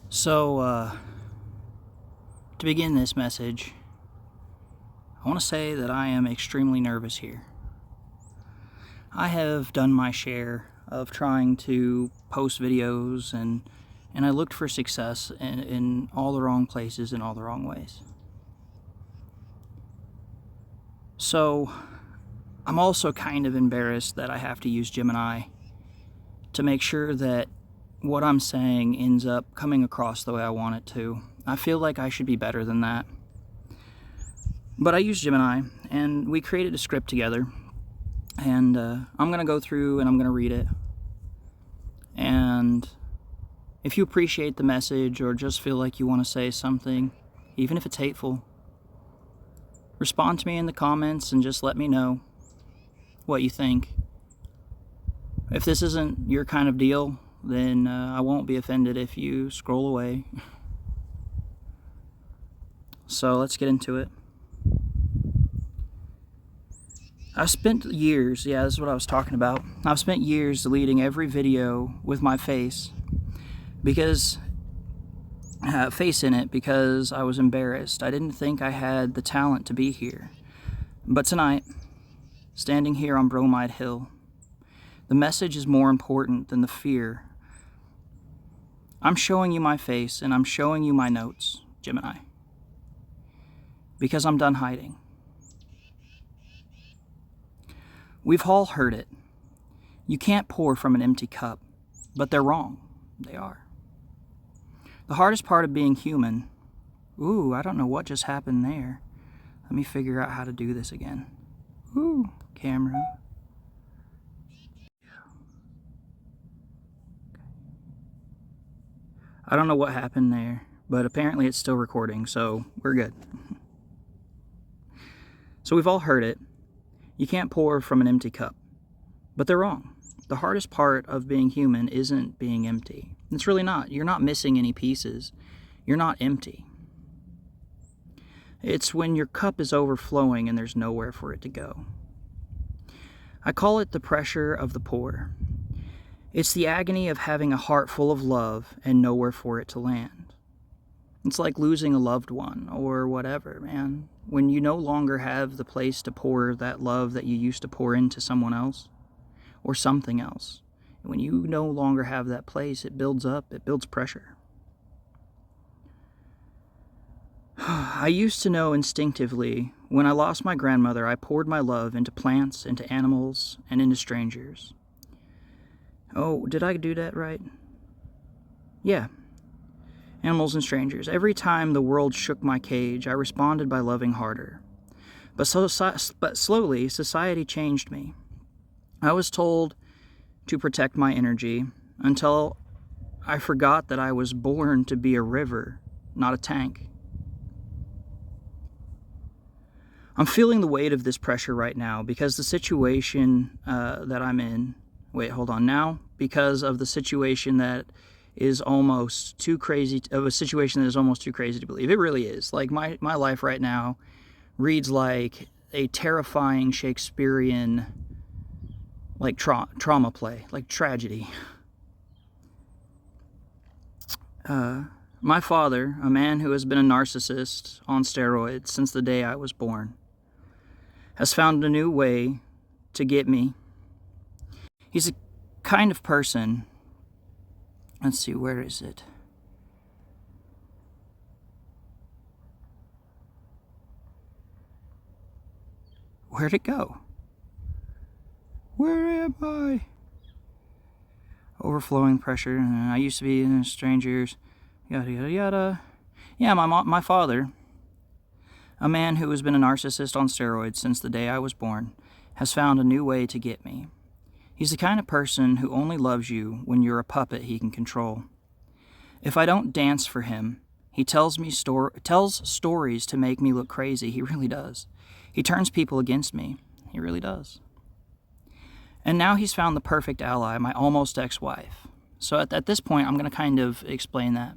So, to begin this message, I want to say that I am extremely nervous here. I have done my share of trying to post videos, and I looked for success in all the wrong places in all the wrong ways. So, I'm also kind of embarrassed that I have to use Gemini to make sure that what I'm saying ends up coming across the way I want it to. I feel like I should be better than that. But I used Gemini, and we created a script together, and I'm going to go through and I'm going to read it. And if you appreciate the message or just feel like you want to say something, even if it's hateful, respond to me in the comments and just let me know what you think. If this isn't your kind of deal, then I won't be offended if you scroll away. So let's get into it. I've spent years, this is what I was talking about. I've spent years deleting every video with my face because in it because I was embarrassed. I didn't think I had the talent to be here. But tonight, standing here on Bromide Hill, the message is more important than the fear. I'm showing you my face and I'm showing you my notes, Gemini, because I'm done hiding. We've all heard it. You can't pour from an empty cup, but they're wrong. They are. The hardest part of being human, I don't know what just happened there. Let me figure out how to do this again. Camera. I don't know what happened there, but apparently it's still recording, so we're good. So we've all heard it. You can't pour from an empty cup, but they're wrong. The hardest part of being human isn't being empty. It's really not. You're not missing any pieces. You're not empty. It's when your cup is overflowing and there's nowhere for it to go. I call it the pressure of the pour. It's the agony of having a heart full of love and nowhere for it to land. It's like losing a loved one or whatever, man. When you no longer have the place to pour that love that you used to pour into someone else or something else. When you no longer have that place, it builds up, it builds pressure. I used to know instinctively when I lost my grandmother, I poured my love into plants, into animals, and into strangers. Oh, did I do that right? Yeah. Animals and strangers. Every time the world shook my cage, I responded by loving harder. But slowly, society changed me. I was told to protect my energy until I forgot that I was born to be a river, not a tank. I'm feeling the weight of this pressure right now because the situation that I'm in, because of the situation that is almost too crazy, to believe. It really is. Like my life right now reads like a terrifying Shakespearean trauma play, like tragedy. My father, a man who has been a narcissist on steroids since the day I was born, has found a new way to get me. He's a kind of person. Let's see, where is it? Where'd it go? Where am I? Overflowing pressure. I used to be in strangers. Yada, yada, yada. Yeah, my father, a man who has been a narcissist on steroids since the day I was born, has found a new way to get me. He's the kind of person who only loves you when you're a puppet he can control. If I don't dance for him, he tells stories to make me look crazy. He really does. He turns people against me. He really does. And now he's found the perfect ally, my almost ex-wife. So at this point, I'm going to kind of explain that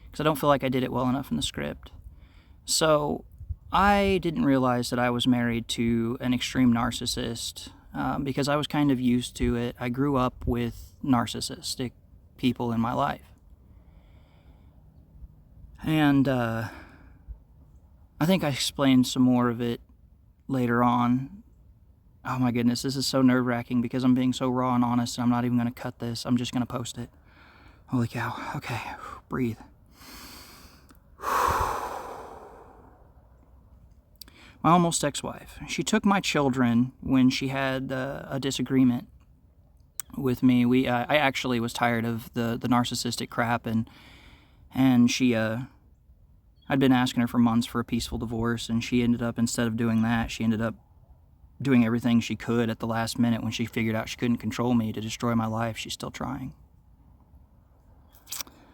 because I don't feel like I did it well enough in the script. So I didn't realize that I was married to an extreme narcissist because I was kind of used to it. I grew up with narcissistic people in my life. And I think I explained some more of it later on. Oh my goodness, this is so nerve-wracking because I'm being so raw and honest, and I'm not even going to cut this. I'm just going to post it. Holy cow. Okay, breathe. My almost ex-wife. She took my children when she had a disagreement with me. I actually was tired of the narcissistic crap, and she I'd been asking her for months for a peaceful divorce, and she ended up, instead of doing that, she ended up doing everything she could at the last minute when she figured out she couldn't control me to destroy my life. She's still trying.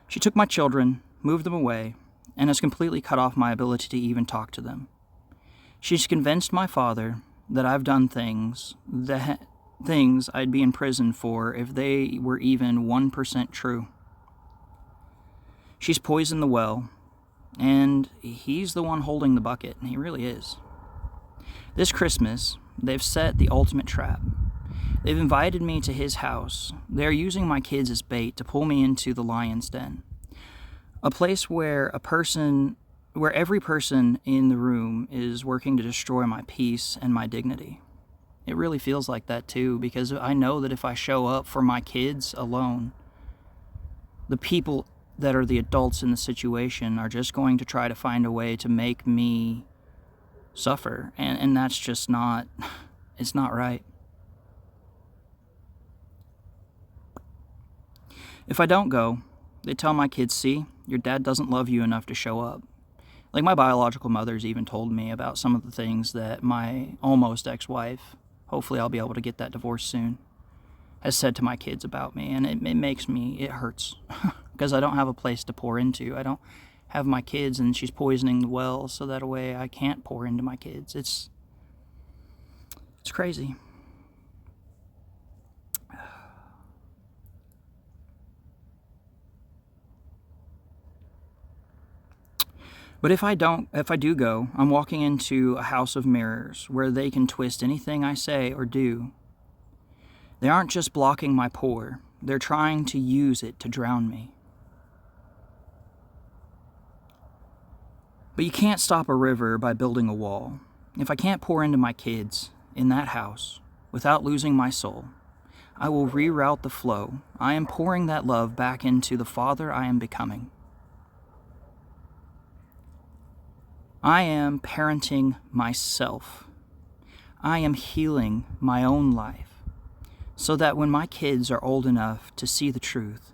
She took my children, moved them away, and has completely cut off my ability to even talk to them. She's convinced my father that I've done things I'd be in prison for if they were even 1% true. She's poisoned the well, and he's the one holding the bucket, and he really is. This Christmas, they've set the ultimate trap. They've invited me to his house. They're using my kids as bait to pull me into the lion's den, a place where every person in the room is working to destroy my peace and my dignity. It really feels like that too, because I know that if I show up for my kids alone, the people that are the adults in the situation are just going to try to find a way to make me suffer, and that's just not, it's not right. If I don't go, they tell my kids, see, your dad doesn't love you enough to show up. Like, my biological mother's even told me about some of the things that my almost ex-wife, hopefully I'll be able to get that divorce soon, has said to my kids about me, and it hurts, because I don't have a place to pour into. I don't have my kids, and she's poisoning the well so that way I can't pour into my kids. It's crazy. But if I do go, I'm walking into a house of mirrors where they can twist anything I say or do. They aren't just blocking my pour, they're trying to use it to drown me. But you can't stop a river by building a wall. If I can't pour into my kids in that house without losing my soul, I will reroute the flow. I am pouring that love back into the father I am becoming. I am parenting myself. I am healing my own life so that when my kids are old enough to see the truth,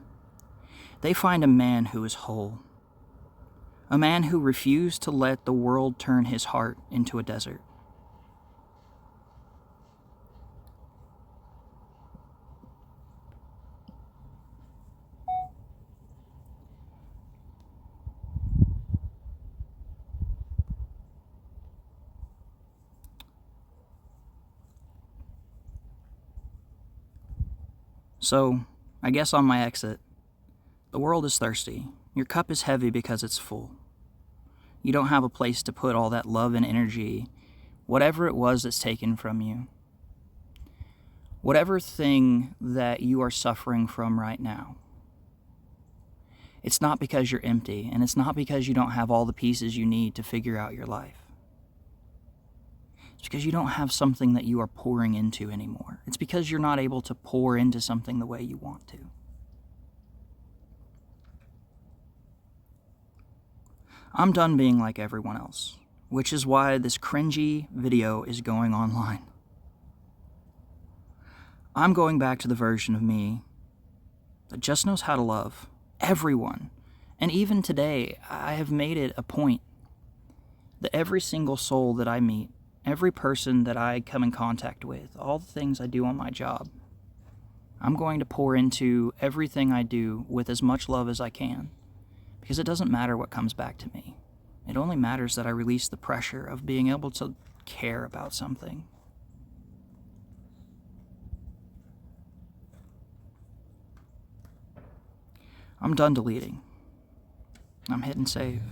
they find a man who is whole, a man who refused to let the world turn his heart into a desert. So, I guess on my exit, the world is thirsty. Your cup is heavy because it's full. You don't have a place to put all that love and energy, whatever it was that's taken from you. Whatever thing that you are suffering from right now. It's not because you're empty, and it's not because you don't have all the pieces you need to figure out your life. It's because you don't have something that you are pouring into anymore. It's because you're not able to pour into something the way you want to. I'm done being like everyone else, which is why this cringy video is going online. I'm going back to the version of me that just knows how to love everyone. And even today, I have made it a point that every single soul that I meet, every person that I come in contact with, all the things I do on my job, I'm going to pour into everything I do with as much love as I can, because it doesn't matter what comes back to me. It only matters that I release the pressure of being able to care about something. I'm done deleting. I'm hitting save.